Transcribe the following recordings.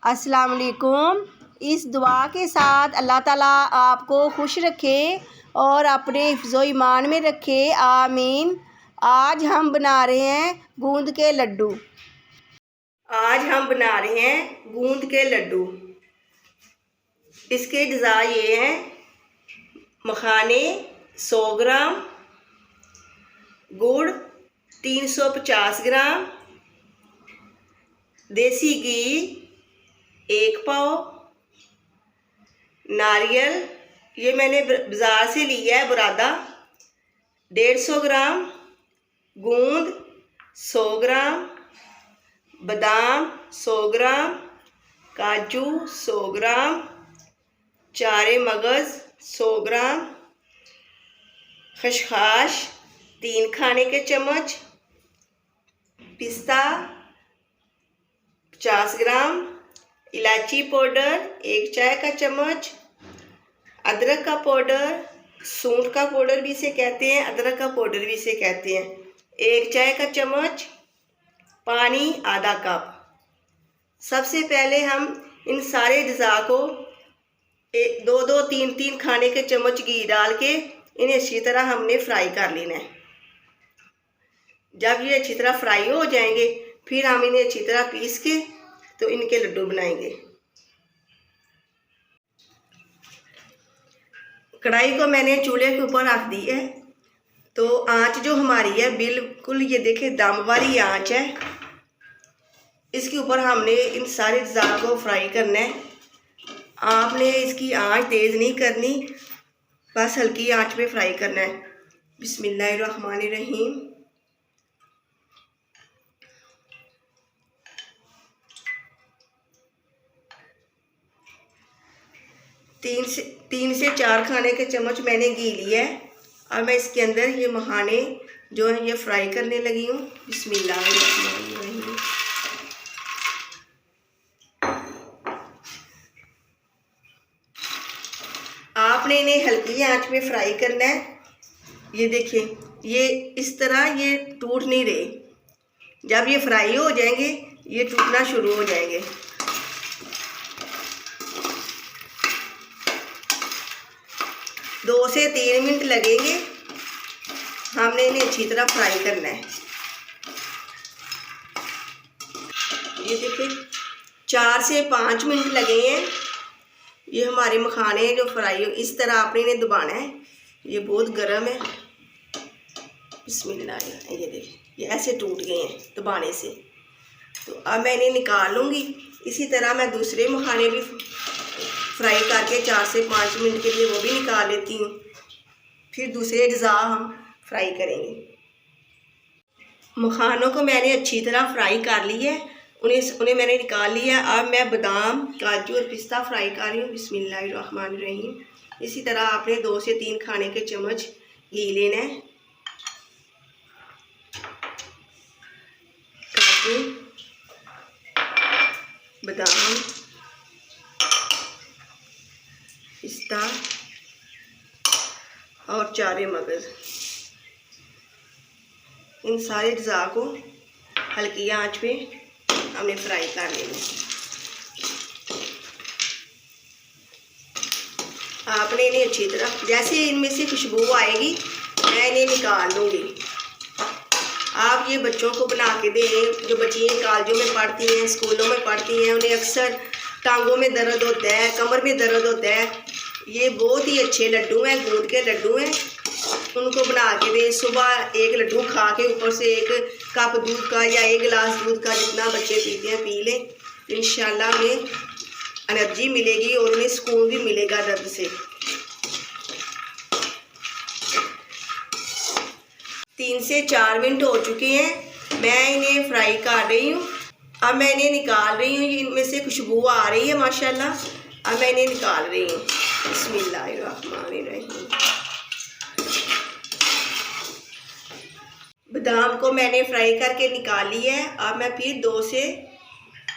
अस्सलाम वालेकुम। इस दुआ के साथ अल्लाह ताला आपको खुश रखे और अपने हिफ्ज़ो ईमान में रखे, आमीन। आज हम बना रहे हैं गूंद के लड्डू। इसके अज्जा ये हैं: मखाने 100 ग्राम, गुड़ 350 ग्राम, देसी घी 1 पाव, नारियल ये मैंने बाज़ार से लिया है बुरादा 150 ग्राम, गूंद 100 ग्राम, बादाम 100 ग्राम, काजू 100 ग्राम, चारे मगज़ 100 ग्राम, खसखस 3 खाने के चम्मच, पिस्ता 50 ग्राम, इलायची पाउडर 1 चाय का चम्मच, अदरक का पाउडर, सूंठ का पाउडर भी इसे कहते हैं, अदरक का पाउडर भी इसे कहते हैं, 1 चाय का चम्मच, पानी आधा कप। सबसे पहले हम इन सारे अज्जा को 2-2, 3-3 खाने के चम्मच घी डाल के इन्हें अच्छी तरह हमने फ्राई कर लेना है। जब ये अच्छी तरह फ्राई हो जाएंगे फिर हम इन्हें अच्छी तरह पीस के तो इनके लड्डू बनाएंगे। कढ़ाई को मैंने चूल्हे के ऊपर रख दी है, तो आंच जो हमारी है बिल्कुल ये देखिए दम वाली आंच है। इसके ऊपर हमने इन सारे अज्जा को फ्राई करना है। आपने इसकी आंच तेज़ नहीं करनी, बस हल्की आंच पे फ्राई करना है। बिस्मिल्लाहिर्रहमानिर्रहीम। तीन से 4 खाने के चम्मच मैंने घी लिया है। अब मैं इसके अंदर ये मखाने जो है ये फ्राई करने लगी हूँ। बिस्मिल्लाहिर्रहमानिर्रहीम। आपने इन्हें हल्की आंच में फ्राई करना है। ये देखिए ये इस तरह ये टूट नहीं रहे। जब ये फ्राई हो जाएंगे ये टूटना शुरू हो जाएंगे। दो से 3 मिनट लगेंगे, हमने इन्हें अच्छी तरह फ्राई करना है। ये देखिए 4 से 5 मिनट लगे हैं। ये हमारे मखाने हैं जो फ्राई हो, इस तरह आपने इन्हें दबाना है। ये बहुत गर्म है। बिस्मिल्लाह। ये देखिए ये ऐसे टूट गए हैं दबाने से। तो अब मैं इन्हें निकाल लूँगी। इसी तरह मैं दूसरे मखाने भी फ्राई करके 4 से 5 मिनट के लिए वो भी निकाल लेती हूँ। फिर दूसरे अज्जा हम फ्राई करेंगे। मखानों को मैंने अच्छी तरह फ्राई कर लिया है, उन्हें मैंने निकाल लिया। अब मैं बादाम, काजू और पिस्ता फ्राई कर रही हूँ। बिस्मिल्लाहिर्रहमानिर्रहीम। इसी तरह आपने 2 से 3 खाने के चम्मच घी लेना है। काजू, बादाम, पिस्ता और चारे मगज़, इन सारे अज्जा को हल्की आंच पे हमने फ्राई कर लेना। आपने इन्हें अच्छी तरह, जैसे इनमें से खुशबू आएगी मैं इन्हें निकाल लूँगी। आप ये बच्चों को बना के दें। जो बच्चियाँ कॉलेजों में पढ़ती हैं, स्कूलों में पढ़ती हैं, उन्हें अक्सर टांगों में दर्द होता है, कमर में दर्द होता है। ये बहुत ही अच्छे लड्डू हैं, गूंद के लड्डू हैं। उनको बना के दें। सुबह 1 लड्डू खा के ऊपर से 1 कप दूध का या 1 गिलास दूध का, जितना बच्चे पीते हैं पी लें। इंशाल्लाह उन्हें एनर्जी मिलेगी और उन्हें सुकून भी मिलेगा दर्द से। 3 से 4 मिनट हो चुके हैं। मैं इन्हें फ्राई कर रही हूँ। अब मैं इन्हें निकाल रही हूँ। इनमें से खुशबू आ रही है माशाल्लाह। अब मैं इन्हें निकाल रही हूँ। बिस्मिल्लाहिर्रहमानिर्रहीम। बादाम को मैंने फ्राई करके निकाल लिया है। अब मैं फिर 2 से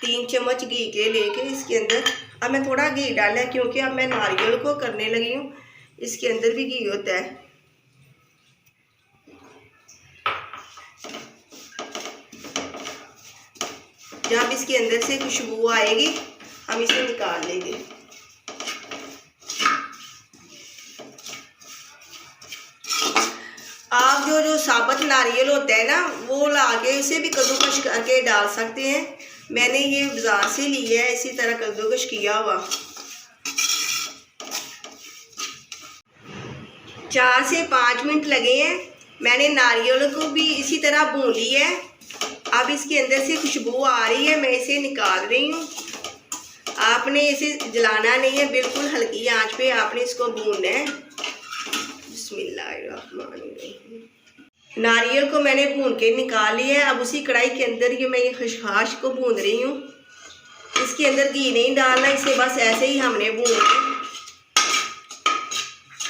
3 चम्मच घी के लेके इसके अंदर, अब मैं थोड़ा घी डाला है क्योंकि अब मैं नारियल को करने लगी हूँ। इसके अंदर भी घी होता है। जब इसके अंदर से खुशबू आएगी हम इसे निकाल लेंगे। आप जो साबुत नारियल होता है ना, वो लाके इसे भी कद्दूकश करके डाल सकते हैं। मैंने ये बाजार से लिया है इसी तरह कद्दूकश किया हुआ। 4 से 5 मिनट लगे हैं। मैंने नारियल को भी इसी तरह भून लिया है। अब इसके अंदर से खुशबू आ रही है, मैं इसे निकाल रही हूँ। आपने इसे जलाना नहीं है, बिल्कुल हल्की आंच पे आपने इसको भूनना है। बिस्मिल्लाहिर्रहमानिर्रहीम। नारियल को मैंने भून के निकाल लिया है। अब उसी कढ़ाई के अंदर ये मैं ये खसखस को भून रही हूँ। इसके अंदर घी नहीं डालना, इसे बस ऐसे ही हमने भूनना।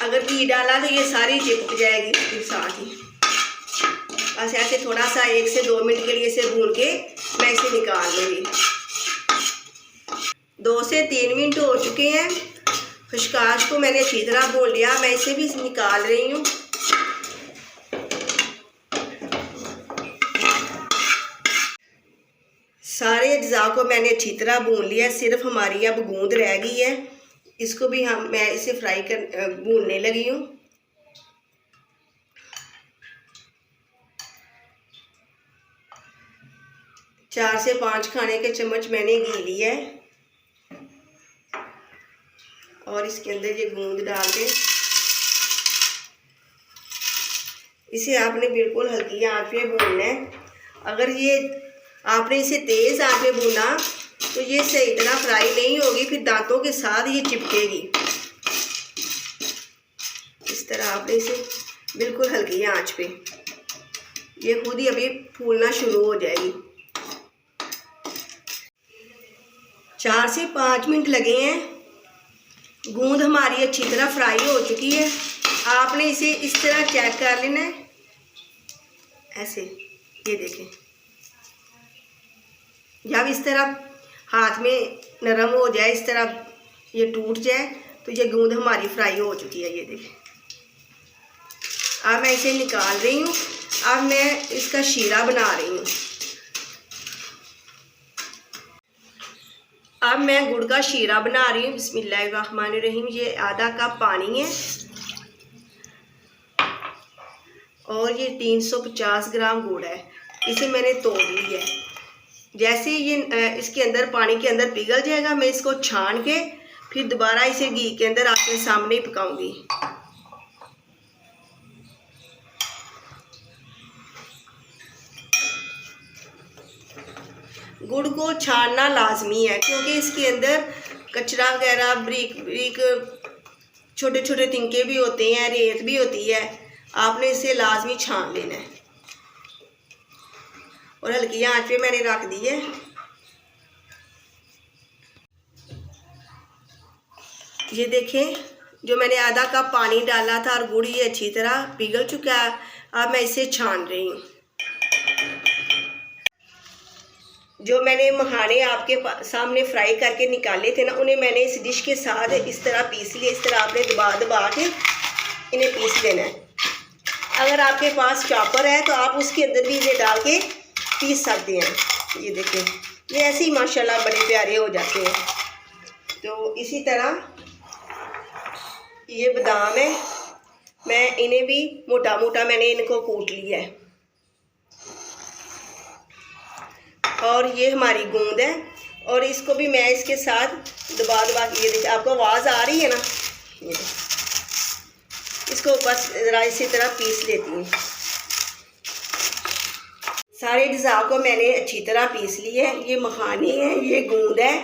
अगर घी डाला तो ये सारी चिपक जाएगी इसके साथ ही। बस ऐसे थोड़ा सा 1 से 2 मिनट के लिए इसे भून के मैं इसे निकाल लूँगी। 2 से 3 मिनट हो चुके हैं। खसखस को मैंने अच्छी तरह भून लिया, मैं इसे भी निकाल रही हूँ। सारे अज्जा को मैंने अच्छी तरह भून लिया, सिर्फ हमारी अब गूंद रह गई है। इसको भी मैं इसे भूनने लगी हूँ। चार से 5 खाने के चम्मच मैंने घी लिया है और इसके अंदर ये गूंद डाल के इसे आपने बिल्कुल हल्की आंच पे भूनना है। अगर ये आपने इसे तेज़ आंच पे भूना तो ये सही तरह फ्राई नहीं होगी, फिर दांतों के साथ ये चिपकेगी। इस तरह आपने इसे बिल्कुल हल्की आंच पे, ये खुद ही अभी फूलना शुरू हो जाएगी। 4 से 5 मिनट लगे हैं। गूंद हमारी अच्छी तरह फ्राई हो चुकी है। आपने इसे इस तरह चेक कर लेना है, ऐसे, ये देखें। जब इस तरह हाथ में नरम हो जाए, इस तरह ये टूट जाए, तो ये गूंद हमारी फ्राई हो चुकी है। ये देखें। अब मैं इसे निकाल रही हूँ। अब मैं इसका शीरा बना रही हूँ। अब मैं गुड़ का शीरा बना रही हूँ। बिस्मिल्लाहिर्रहमानिर्रहीम। ये आधा कप पानी है और ये 350 ग्राम गुड़ है। इसे मैंने तोड़ लिया है। जैसे ये इसके अंदर पानी के अंदर पिघल जाएगा, मैं इसको छान के फिर दोबारा इसे घी के अंदर आपके सामने पकाऊंगी। गुड़ को छानना लाजमी है, क्योंकि इसके अंदर कचरा वगैरह, बारीक बारीक छोटे छोटे तिनके भी होते हैं, रेत भी होती है। आपने इसे लाजमी छान लेना है और हल्की आंच पे मैंने रख दी है। ये देखें, जो मैंने आधा कप पानी डाला था और गुड़ ये अच्छी तरह पिघल चुका है। अब मैं इसे छान रही हूँ। जो मैंने मखाने आपके सामने फ्राई करके निकाले थे ना, उन्हें मैंने इस डिश के साथ इस तरह पीस लिया। इस तरह आपने दबा दबा के इन्हें पीस देना है। अगर आपके पास चॉपर है तो आप उसके अंदर भी इन्हें डाल के पीस सकते हैं। ये देखें, ये ऐसे ही माशाल्लाह बड़े प्यारे हो जाते हैं। तो इसी तरह ये बादाम है, मैं इन्हें भी मोटा मोटा मैंने इनको कूट लिया है। और ये हमारी गूंद है और इसको भी मैं इसके साथ दबा दबा के, ये देखिए आपको आवाज़ आ रही है ना, ये इसको बस ज़रा इसी तरह पीस लेती हूँ। सारे अज्जा को मैंने अच्छी तरह पीस लिए है। ये मखाने हैं, ये गूंद है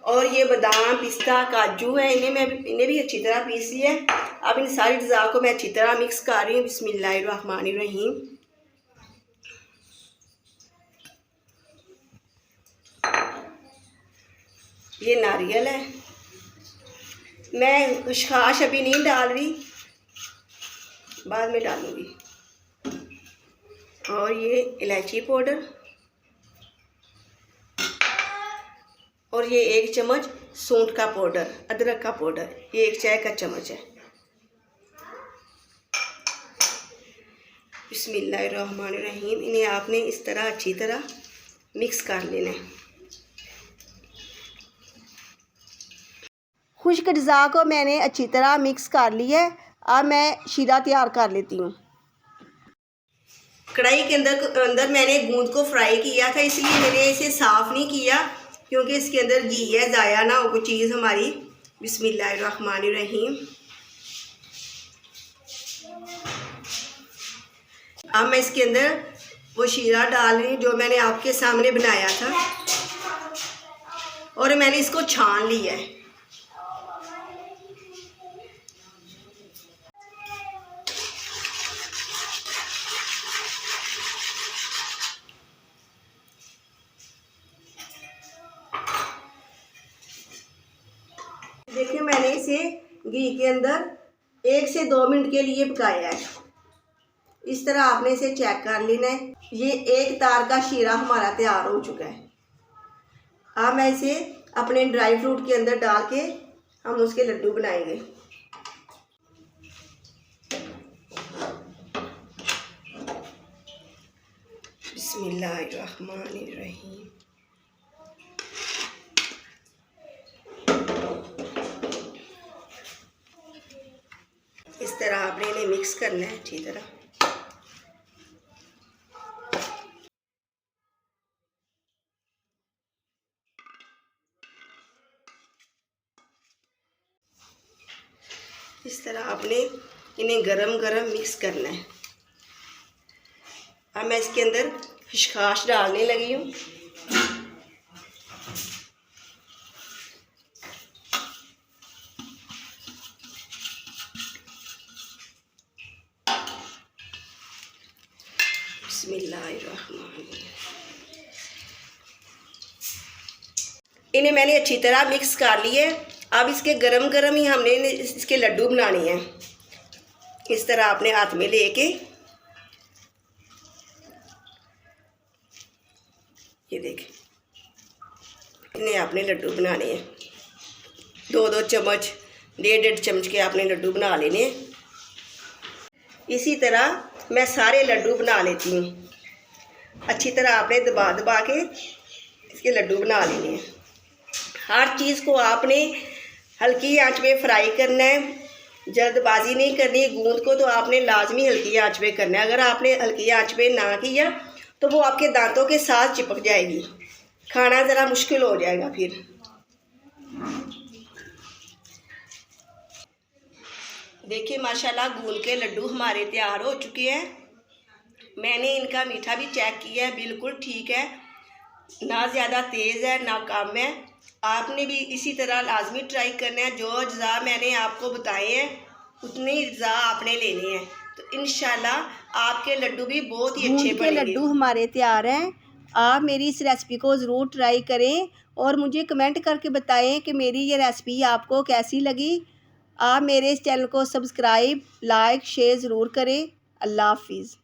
और ये बादाम, पिस्ता, काजू है, इन्हें भी अच्छी तरह पीस लिया है। अब इन सारी अज्जा को मैं अच्छी तरह मिक्स कर रही हूँ। बिस्मिल्लाहिर्रहमानिर्रहीम। ये नारियल है, मैं खसखस अभी नहीं डाल रही, बाद में डालूंगी। और ये इलायची पाउडर और ये 1 चम्मच सूंठ का पाउडर, अदरक का पाउडर, ये 1 चाय का चम्मच है। बिस्मिल्लाहिर्रहमानिर्रहीम। इन्हें आपने इस तरह अच्छी तरह मिक्स कर लेना है। खुश्क अज्जा को मैंने अच्छी तरह मिक्स कर लिया है। अब मैं शीरा तैयार कर लेती हूँ। कढ़ाई के अंदर मैंने गूंद को फ्राई किया था, इसलिए मैंने इसे साफ़ नहीं किया क्योंकि इसके अंदर घी है, ज़ाया ना हो कोई चीज़ हमारी। बिस्मिल्लाहिर्रहमानिर्रहीम। अब मैं इसके अंदर वो शीरा डाल रही हूँ जो मैंने आपके सामने बनाया था, और मैंने इसको छान लिया है। देखिए मैंने इसे घी के अंदर 1 से 2 मिनट के लिए पकाया है। इस तरह आपने इसे चेक कर लेना है। ये 1 तार का शीरा हमारा तैयार हो चुका है। अब मैं इसे अपने ड्राई फ्रूट के अंदर डाल के हम उसके लड्डू बनाएंगे। बिस्मिल्लाहिर्रहमानिर्रहीम। इस तरह आपने इन्हें मिक्स करना है अच्छी तरह। इस तरह आपने इन्हें गरम गरम मिक्स करना है। अब मैं इसके अंदर खसखस डालने लगी हूँ। बिस्मिल्लाहिर्रहमानिर्रहीम। इन्हें मैंने अच्छी तरह मिक्स कर लिए। अब इसके गरम गरम ही हमने इसके लड्डू बनाने हैं। इस तरह आपने हाथ में लेके ये देखें, इन्हें आपने लड्डू बनाने हैं। 2-2 चम्मच, 1.5 चम्मच के आपने लड्डू बना लेने हैं। इसी तरह मैं सारे लड्डू बना लेती हूँ। अच्छी तरह आपने दबा दबा के इसके लड्डू बना लेने हैं। हर चीज़ को आपने हल्की आंच पे फ्राई करना है, जल्दबाजी नहीं करनी। गूंद को तो आपने लाजमी हल्की आंच पे करना है। अगर आपने हल्की आंच पे ना किया तो वो आपके दांतों के साथ चिपक जाएगी, खाना ज़रा मुश्किल हो जाएगा फिर। देखिए माशाल्लाह गूंद के लड्डू हमारे तैयार हो चुके हैं। मैंने इनका मीठा भी चेक किया है, बिल्कुल ठीक है, ना ज़्यादा तेज़ है ना कम है। आपने भी इसी तरह लाजमी ट्राई करना है। जो अज्जा मैंने आपको बताए हैं उतने अज्जा आपने लेने हैं, तो इंशाल्लाह आपके लड्डू भी बहुत ही अच्छे बनेंगे। लड्डू हमारे तैयार हैं। आप मेरी इस रेसिपी को ज़रूर ट्राई करें और मुझे कमेंट करके बताएं कि मेरी ये रेसिपी आपको कैसी लगी। आप मेरे इस चैनल को सब्सक्राइब, लाइक, शेयर ज़रूर करें। अल्लाह हाफिज़।